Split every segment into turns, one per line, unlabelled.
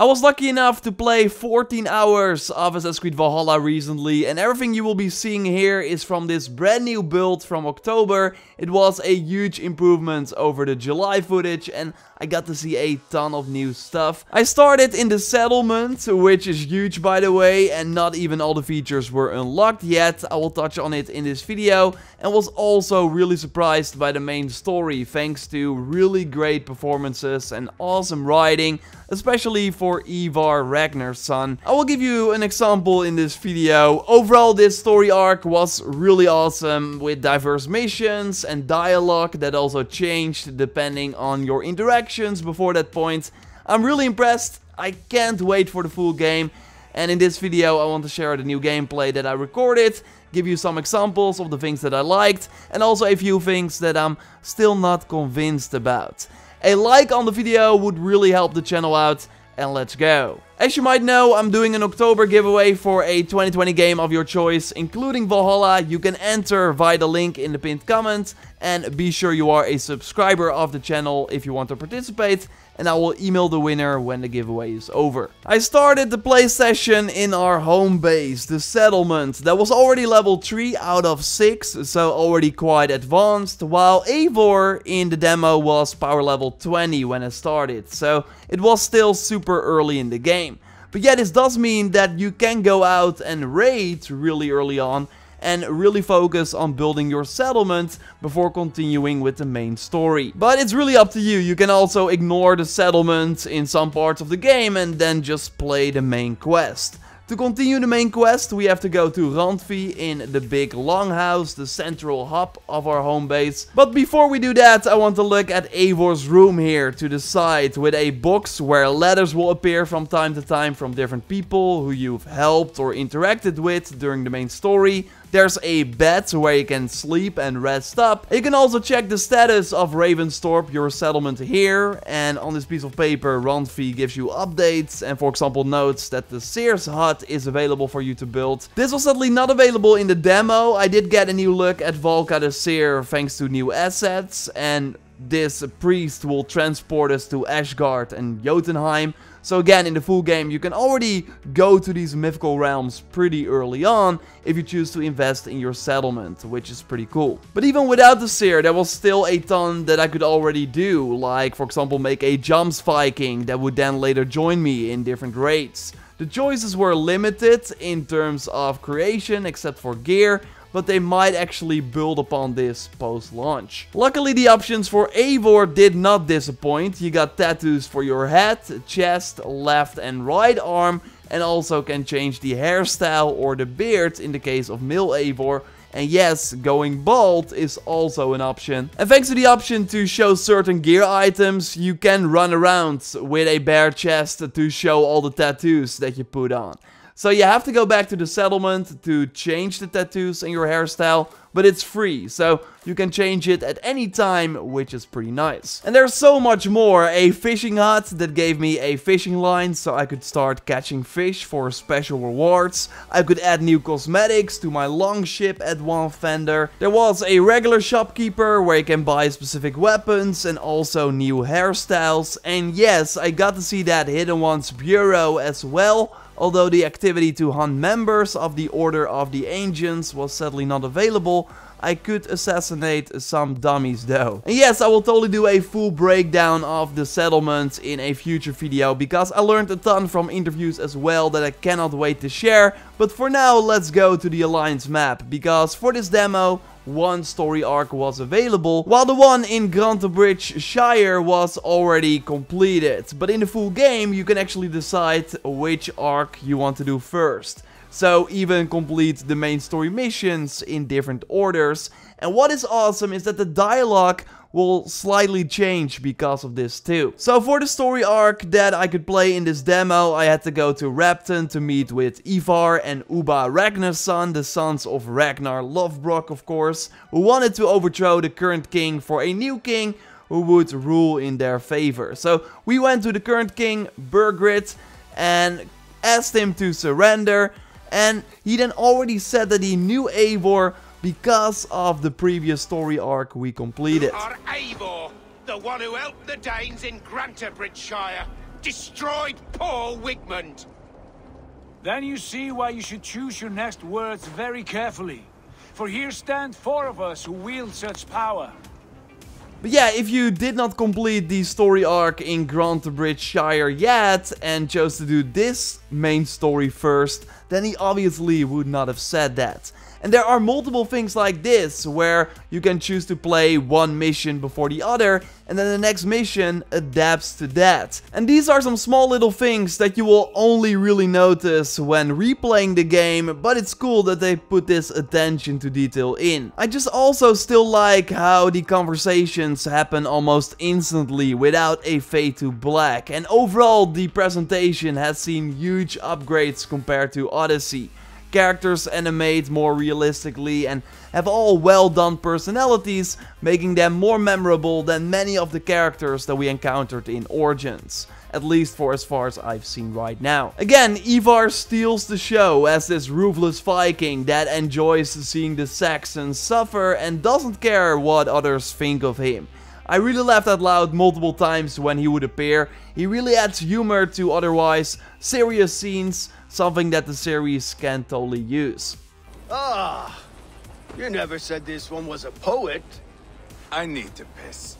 I was lucky enough to play 14 hours of Assassin's Creed Valhalla recently, and everything you will be seeing here is from this brand new build from October. It was a huge improvement over the July footage, and I got to see a ton of new stuff. I started in the settlement, which is huge by the way, and not even all the features were unlocked yet. I will touch on it in this video, and was also really surprised by the main story, thanks to really great performances and awesome writing, especially for Ivar Ragnar's son. I will give you an example in this video. Overall, this story arc was really awesome, with diverse missions and dialogue that also changed depending on your interactions before that point. I'm really impressed. I can't wait for the full game. And in this video I want to share the new gameplay that I recorded, give you some examples of the things that I liked, and also a few things that I'm still not convinced about. A like on the video would really help the channel out, and let's go. As you might know, I'm doing an October giveaway for a 2020 game of your choice, including Valhalla. You can enter via the link in the pinned comment, and be sure you are a subscriber of the channel if you want to participate, and I will email the winner when the giveaway is over. I started the play session in our home base, the settlement. That was already level 3 out of 6, so already quite advanced, while Eivor in the demo was power level 20 when I started, so it was still super early in the game. But yeah, this does mean that you can go out and raid really early on and really focus on building your settlement before continuing with the main story. But it's really up to you. You can also ignore the settlement in some parts of the game and then just play the main quest. To continue the main quest, we have to go to Randvi in the big longhouse, the central hub of our home base. But before we do that, I want to look at Eivor's room here to the side, with a box where letters will appear from time to time from different people who you've helped or interacted with during the main story. There's a bed where you can sleep and rest up. You can also check the status of Ravenstorp, your settlement here. And on this piece of paper, Randvi gives you updates and, for example, notes that the Seer's hut is available for you to build. This was sadly not available in the demo. I did get a new look at Valka the Seer thanks to new assets, and this priest will transport us to Asgard and Jotunheim. So again, in the full game, you can already go to these mythical realms pretty early on if you choose to invest in your settlement, which is pretty cool. But even without the Seer, there was still a ton that I could already do, like for example make a Jumps Viking that would then later join me in different raids. The choices were limited in terms of creation, except for gear, but they might actually build upon this post-launch. Luckily, the options for Eivor did not disappoint. You got tattoos for your head, chest, left and right arm, and also can change the hairstyle or the beard in the case of male Eivor. And yes, going bald is also an option. And thanks to the option to show certain gear items, you can run around with a bare chest to show all the tattoos that you put on. So you have to go back to the settlement to change the tattoos and your hairstyle, but it's free, so you can change it at any time, which is pretty nice. And there's so much more. A fishing hut that gave me a fishing line, so I could start catching fish for special rewards. I could add new cosmetics to my longship at one vendor. There was a regular shopkeeper where you can buy specific weapons and also new hairstyles. And yes, I got to see that Hidden Ones bureau as well. Although the activity to hunt members of the Order of the Ancients was sadly not available, I could assassinate some dummies though. And yes, I will totally do a full breakdown of the settlement in a future video, because I learned a ton from interviews as well that I cannot wait to share. But for now, let's go to the Alliance map, because for this demo, one story arc was available, while the one in Grantebridge Shire was already completed. But in the full game, you can actually decide which arc you want to do first. So even complete the main story missions in different orders. And what is awesome is that the dialogue will slightly change because of this too. So for the story arc that I could play in this demo, I had to go to Rapton to meet with Ivar and Ubba Ragnar's son, the sons of Ragnar Lothbrok of course, who wanted to overthrow the current king for a new king who would rule in their favor. So we went to the current king, Burgred, and asked him to surrender, and he then already said that he knew Eivor because of the previous story arc we completed.
You are Eivor, the one who helped the Danes in Grantebridge Shire. destroyed poor Wigmund.
Then you see why you should choose your next words very carefully. For here stand 4 of us who wield such power.
But yeah, if you did not complete the story arc in Grantebridge Shire yet and chose to do this main story first, then he obviously would not have said that. And there are multiple things like this, where you can choose to play one mission before the other, and then the next mission adapts to that. And these are some small little things that you will only really notice when replaying the game, but it's cool that they put this attention to detail in. I just also still like how the conversations happen almost instantly without a fade to black, and overall the presentation has seen huge upgrades compared to Odyssey. Characters animate more realistically and have all well done personalities, making them more memorable than many of the characters that we encountered in Origins. At least for as far as I've seen right now. Again, Ivar steals the show as this ruthless Viking that enjoys seeing the Saxons suffer and doesn't care what others think of him. I really laughed out loud multiple times when he would appear. He really adds humor to otherwise serious scenes, something that the series can totally use.
Ah, you never said this one was a poet.
I need to piss.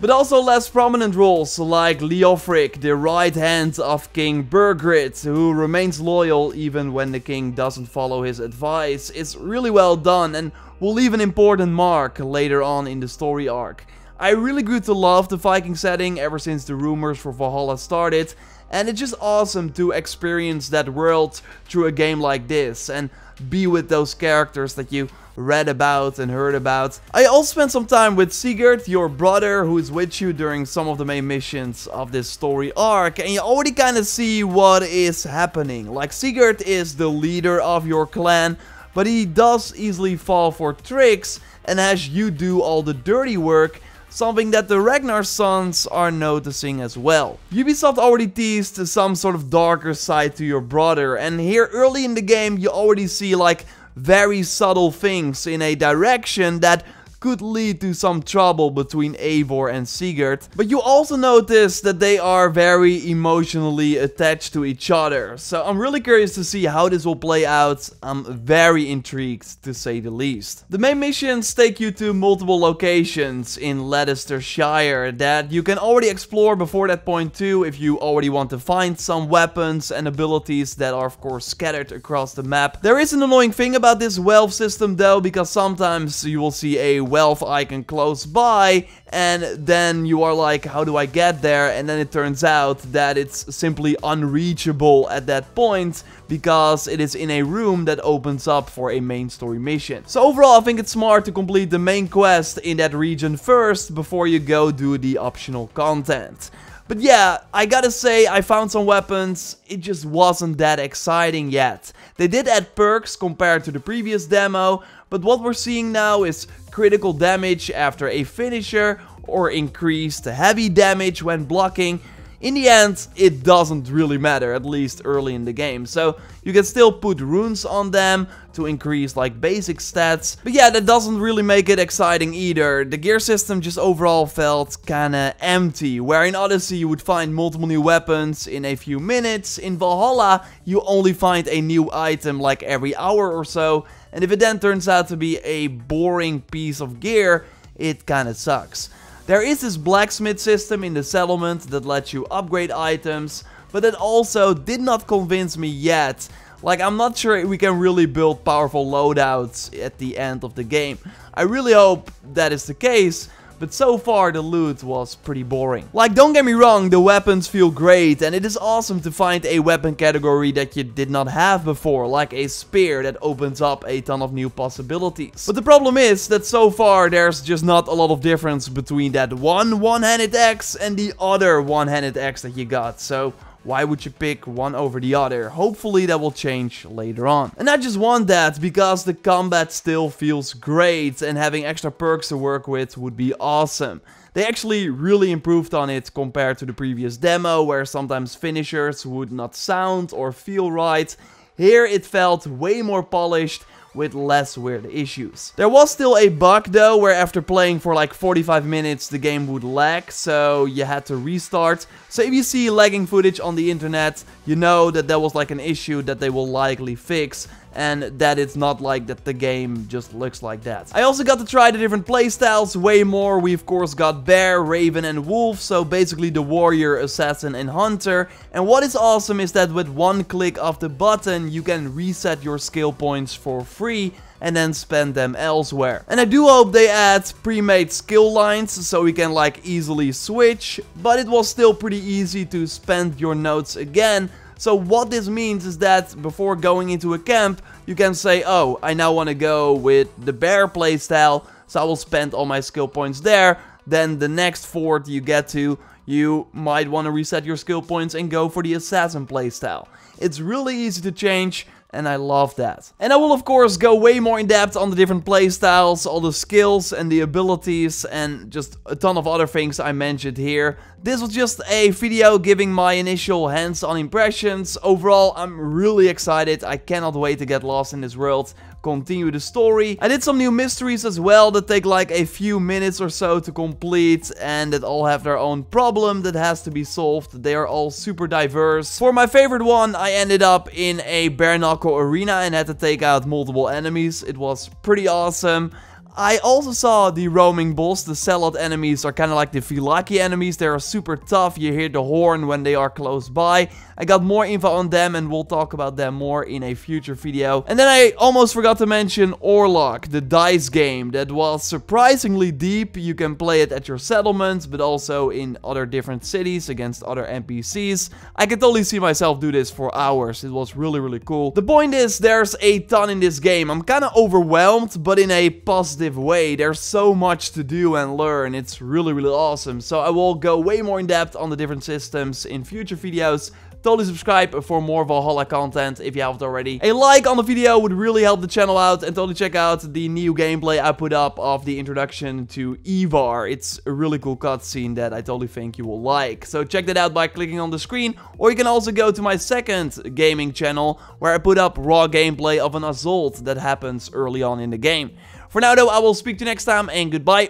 But also less prominent roles like Leofric, the right hand of King Burgred, who remains loyal even when the king doesn't follow his advice, is really well done and will leave an important mark later on in the story arc. I really grew to love the Viking setting ever since the rumors for Valhalla started, and it's just awesome to experience that world through a game like this and be with those characters that you read about and heard about. I also spent some time with Sigurd, your brother, who is with you during some of the main missions of this story arc, and you already kind of see what is happening. Like, Sigurd is the leader of your clan, but he does easily fall for tricks and has you do all the dirty work, something that the Ragnar sons are noticing as well. Ubisoft already teased some sort of darker side to your brother, and here early in the game you already see like very subtle things in a direction that could lead to some trouble between Eivor and Sigurd. But you also notice that they are very emotionally attached to each other. So I'm really curious to see how this will play out. I'm very intrigued, to say the least. The main missions take you to multiple locations in Leicestershire that you can already explore before that point too, if you already want to find some weapons and abilities that are of course scattered across the map. There is an annoying thing about this wealth system though, because sometimes you will see a wealth icon close by and then you are like, how do I get there? And then it turns out that it's simply unreachable at that point because it is in a room that opens up for a main story mission. So overall I think it's smart to complete the main quest in that region first before you go do the optional content. But yeah, I gotta say, I found some weapons, it just wasn't that exciting yet. They did add perks compared to the previous demo, but what we're seeing now is critical damage after a finisher or increased heavy damage when blocking. In the end, it doesn't really matter, at least early in the game. So you can still put runes on them to increase like basic stats. But yeah, that doesn't really make it exciting either. The gear system just overall felt kinda empty. Where in Odyssey you would find multiple new weapons in a few minutes, in Valhalla you only find a new item like every hour or so. And if it then turns out to be a boring piece of gear, it kinda sucks. There is this blacksmith system in the settlement that lets you upgrade items, but that also did not convince me yet. Like, I'm not sure we can really build powerful loadouts at the end of the game. I really hope that is the case, but so far the loot was pretty boring. Like, don't get me wrong, the weapons feel great and it is awesome to find a weapon category that you did not have before, like a spear that opens up a ton of new possibilities. But the problem is that so far there's just not a lot of difference between that one-handed axe and the other one-handed axe that you got, so why would you pick one over the other? Hopefully that will change later on. And I just want that because the combat still feels great and having extra perks to work with would be awesome. They actually really improved on it compared to the previous demo where sometimes finishers would not sound or feel right. Here it felt way more polished with less weird issues. There was still a bug though, where after playing for like 45 minutes the game would lag, so you had to restart. So if you see lagging footage on the internet, you know that there was like an issue that they will likely fix, and that it's not like that the game just looks like that. I also got to try the different playstyles way more. We of course got Bear, Raven and Wolf, so basically the Warrior, Assassin and Hunter. And what is awesome is that with one click of the button you can reset your skill points for free and then spend them elsewhere. And I do hope they add pre-made skill lines so we can like easily switch, but it was still pretty easy to spend your notes again. So what this means is that before going into a camp, you can say, oh, I now want to go with the Bear playstyle, so I will spend all my skill points there. Then the next fort you get to, you might want to reset your skill points and go for the Assassin playstyle. It's really easy to change, and I love that. And I will of course go way more in depth on the different playstyles, all the skills and the abilities, and just a ton of other things I mentioned here. This was just a video giving my initial hands-on impressions. Overall, I'm really excited. I cannot wait to get lost in this world, continue the story. I did some new mysteries as well that take like a few minutes or so to complete, and that all have their own problem that has to be solved. They are all super diverse. For my favorite one, I ended up in a bare knuckle arena and had to take out multiple enemies. It was pretty awesome. I also saw the roaming boss. The Salad enemies are kind of like the Vilaki enemies. They are super tough. You hear the horn when they are close by. I got more info on them and we'll talk about them more in a future video. And then I almost forgot to mention Orlok, the dice game that was surprisingly deep. You can play it at your settlement, but also in other different cities against other NPCs. I can totally see myself do this for hours. It was really, really cool. The point is, there's a ton in this game. I'm kind of overwhelmed, but in a positive way. There's so much to do and learn. It's really, really awesome. So I will go way more in depth on the different systems in future videos. Totally subscribe for more Valhalla content if you haven't already. A like on the video would really help the channel out, and totally check out the new gameplay I put up of the introduction to Ivar. It's a really cool cutscene that I totally think you will like. So check that out by clicking on the screen, or you can also go to my second gaming channel where I put up raw gameplay of an assault that happens early on in the game. For now though, I will speak to you next time, and goodbye.